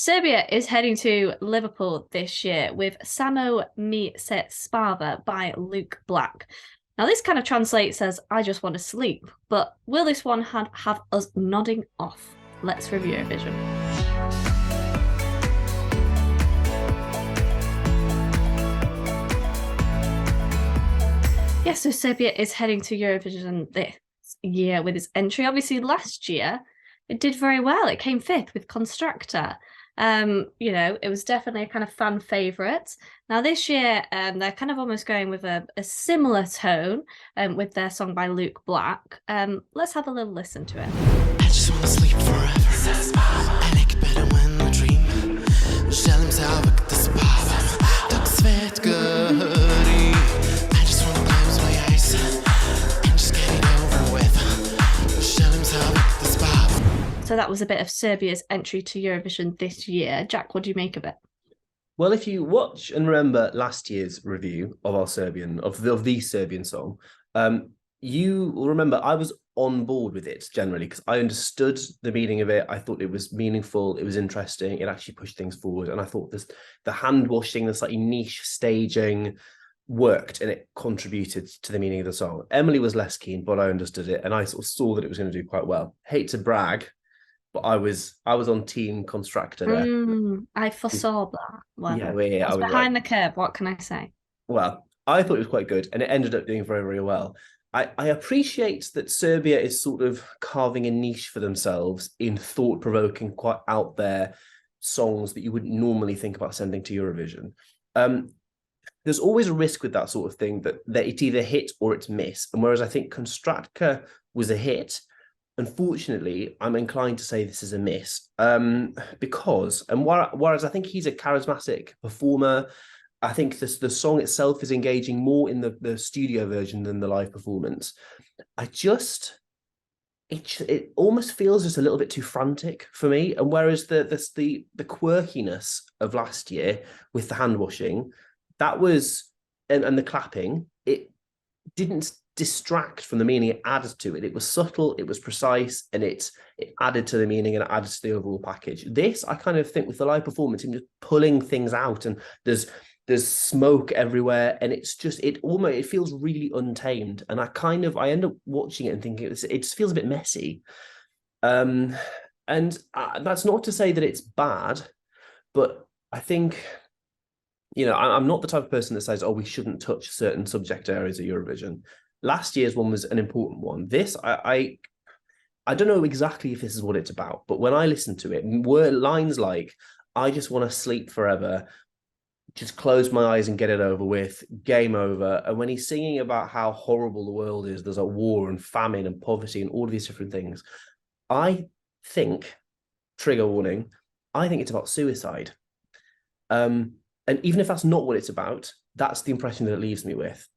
Serbia is heading to Liverpool this year with Samo mi se spava by Luke Black. Now, this kind of translates as I just want to sleep, but will this one have us nodding off? Let's review Eurovision. Yeah, so Serbia is heading to Eurovision this year with its entry. Obviously, last year it did very well. It came fifth with Constructor. It was definitely a kind of fan favourite. Now this year, they're kind of almost going with a similar tone with their song by Luke Black. Let's have a little listen to it. I just wanna sleep forever. I like it better when I dream. Želim se uvek da spavam dok svet gori. I just wanna close my eyes and just get it over with. Želim se uvek da spavam. So that was a bit of Serbia's entry to Eurovision this year. Jack, what do you make of it? Well, if you watch and remember last year's review of our the Serbian song, you will remember I was on board with it generally because I understood the meaning of it. I thought it was meaningful, it was interesting, it actually pushed things forward, and I thought the hand washing, the slightly niche staging worked and it contributed to the meaning of the song. Emily was less keen, but I understood it, and I sort of saw that it was going to do quite well. Hate to brag, but I was on team Constructor there. I foresaw that. Well, yeah, I was behind the curve. What can I say? Well, I thought it was quite good, and it ended up doing very, very well. I appreciate that Serbia is sort of carving a niche for themselves in thought-provoking, quite out there songs that you wouldn't normally think about sending to Eurovision. There's always a risk with that sort of thing that it's either hit or it's miss. And whereas I think Constructor was a hit, unfortunately, I'm inclined to say this is a miss because whereas I think he's a charismatic performer, I think the song itself is engaging more in the studio version than the live performance. It almost feels just a little bit too frantic for me. And whereas the quirkiness of last year with the hand washing, that was and the clapping, it didn't distract from the meaning, it added to it. It was subtle, it was precise, and it added to the meaning and it added to the overall package. This, I kind of think with the live performance, him just pulling things out, and there's smoke everywhere, and it feels really untamed. And I end up watching it and thinking it just feels a bit messy. And that's not to say that it's bad, but I think, I'm not the type of person that says, oh, we shouldn't touch certain subject areas of Eurovision. Last year's one was an important one. This, I don't know exactly if this is what it's about, but when I listened to it, were lines like, I just want to sleep forever, just close my eyes and get it over with, game over. And when he's singing about how horrible the world is, there's a war and famine and poverty and all of these different things, I think, trigger warning, I think it's about suicide. And even if that's not what it's about, that's the impression that it leaves me with.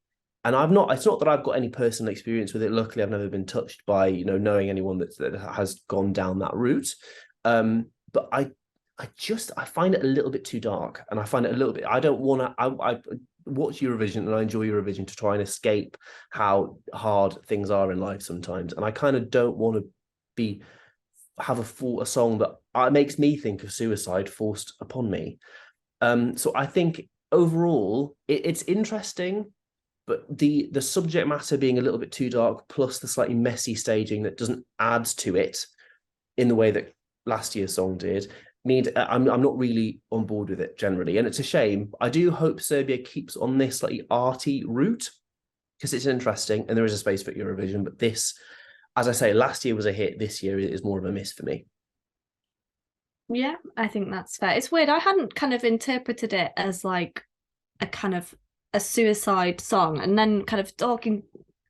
And it's not that I've got any personal experience with it. Luckily, I've never been touched by, knowing anyone that has gone down that route. But I find it a little bit too dark, and I find it a little bit, I don't want to, I watch Eurovision and I enjoy Eurovision to try and escape how hard things are in life sometimes. And I kind of don't want to have a song that makes me think of suicide forced upon me. So I think overall it's interesting, but the subject matter being a little bit too dark, plus the slightly messy staging that doesn't add to it in the way that last year's song did, means I'm not really on board with it generally. And it's a shame. I do hope Serbia keeps on this slightly arty route because it's interesting and there is a space for Eurovision. But this, as I say, last year was a hit. This year is more of a miss for me. Yeah, I think that's fair. It's weird. I hadn't kind of interpreted it as like a kind of a suicide song, and then kind of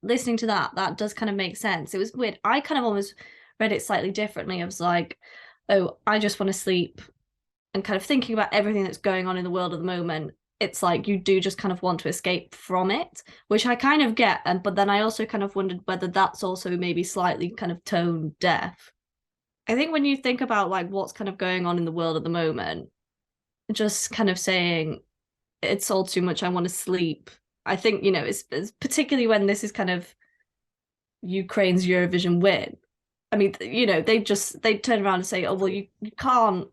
listening to that does kind of make sense. It was weird. I kind of almost read it slightly differently. I was like, oh, I just want to sleep, and kind of thinking about everything that's going on in the world at the moment. It's like you do just kind of want to escape from it, which I kind of get. But then I also kind of wondered whether that's also maybe slightly kind of tone deaf. I think when you think about like what's kind of going on in the world at the moment, just kind of saying it's all too much, I want to sleep. I think, it's particularly when this is kind of Ukraine's Eurovision win. I mean, they turn around and say, oh, well, you can't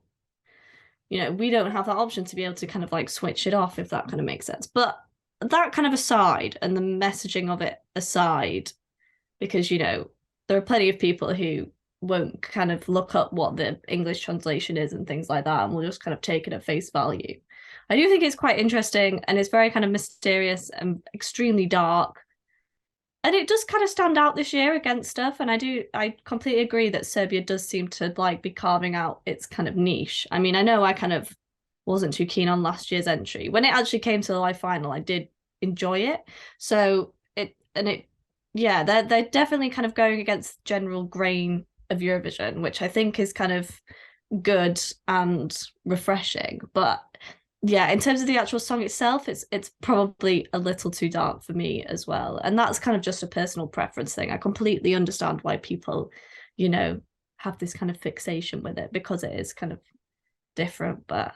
you know, we don't have that option to be able to kind of like switch it off, if that kind of makes sense. But that kind of aside, and the messaging of it aside, because, you know, there are plenty of people who won't kind of look up what the English translation is and things like that, and will just kind of take it at face value. I do think it's quite interesting, and it's very kind of mysterious and extremely dark. And it does kind of stand out this year against stuff. And I completely agree that Serbia does seem to like be carving out its kind of niche. I mean, I know I kind of wasn't too keen on last year's entry. When it actually came to the live final, I did enjoy it. So yeah, they're definitely kind of going against general grain of Eurovision, which I think is kind of good and refreshing. But yeah, in terms of the actual song itself, it's probably a little too dark for me as well. And that's kind of just a personal preference thing. I completely understand why people, you know, have this kind of fixation with it, because it is kind of different. But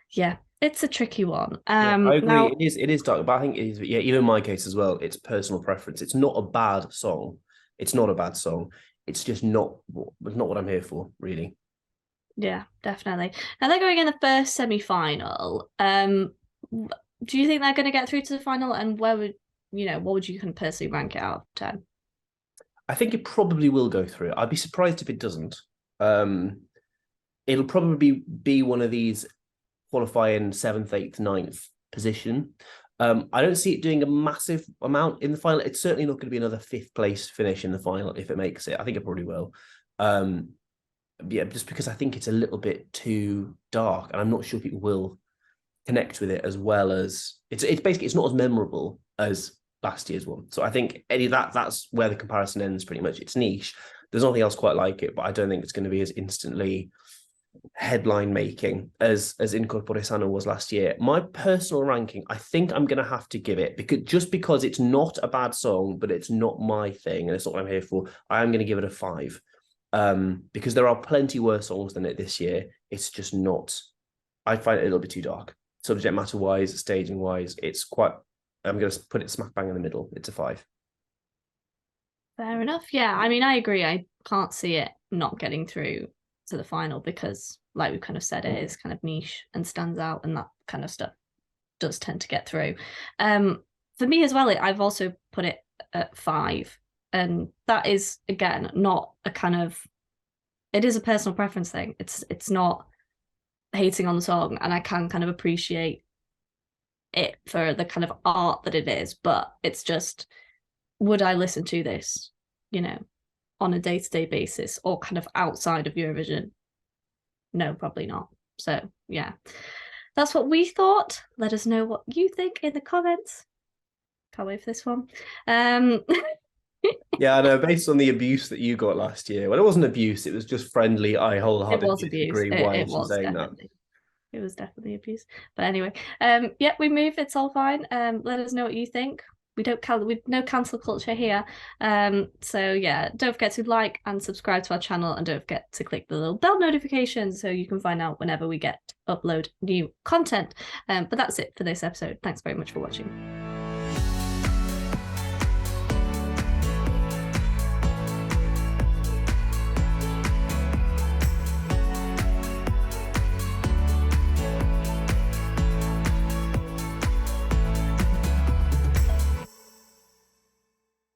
yeah, it's a tricky one. I agree. Now, it is dark, but I think it is, yeah, even in my case as well, it's personal preference. It's not a bad song. It's not a bad song. It's just not what I'm here for, really. Yeah, definitely. Now they're going in the first semi-final. Do you think they're going to get through to the final? And what would you kind of personally rank it out of 10? I think it probably will go through. I'd be surprised if it doesn't. It'll probably be one of these qualifying 7th, 8th, 9th position. I don't see it doing a massive amount in the final. It's certainly not going to be another 5th place finish in the final if it makes it. I think it probably will. Yeah, just because I think it's a little bit too dark, and I'm not sure people will connect with it as well as it's basically, it's not as memorable as last year's one. So I think that's where the comparison ends pretty much. It's niche. There's nothing else quite like it, but I don't think it's going to be as instantly headline making as Incorpore Sano was last year. My personal ranking, I think I'm going to have to give it, because it's not a bad song, but it's not my thing, and it's not what I'm here for. I am going to give it a 5. Because there are plenty worse songs than it this year. It's just not, I find it a little bit too dark. Subject matter wise, staging wise, it's quite, I'm going to put it smack bang in the middle. It's a 5. Fair enough. Yeah, I mean, I agree. I can't see it not getting through to the final, because like we kind of said, it is kind of niche and stands out, and that kind of stuff does tend to get through. For me as well, I've also put it at 5. And that is, again, not a kind of, it is a personal preference thing. It's not hating on the song, and I can kind of appreciate it for the kind of art that it is, but it's just, would I listen to this, you know, on a day-to-day basis, or kind of outside of Eurovision? No, probably not. So yeah, that's what we thought. Let us know what you think in the comments. Can't wait for this one. Yeah, I know, based on the abuse that you got last year. Well, it wasn't abuse, it was just friendly. I wholeheartedly agree. Why is she saying that? It was definitely abuse. But anyway, yeah, we move. It's all fine. Let us know what you think. We've no cancel culture here. So yeah, don't forget to like and subscribe to our channel, and don't forget to click the little bell notification so you can find out whenever we upload new content. But that's it for this episode. Thanks very much for watching.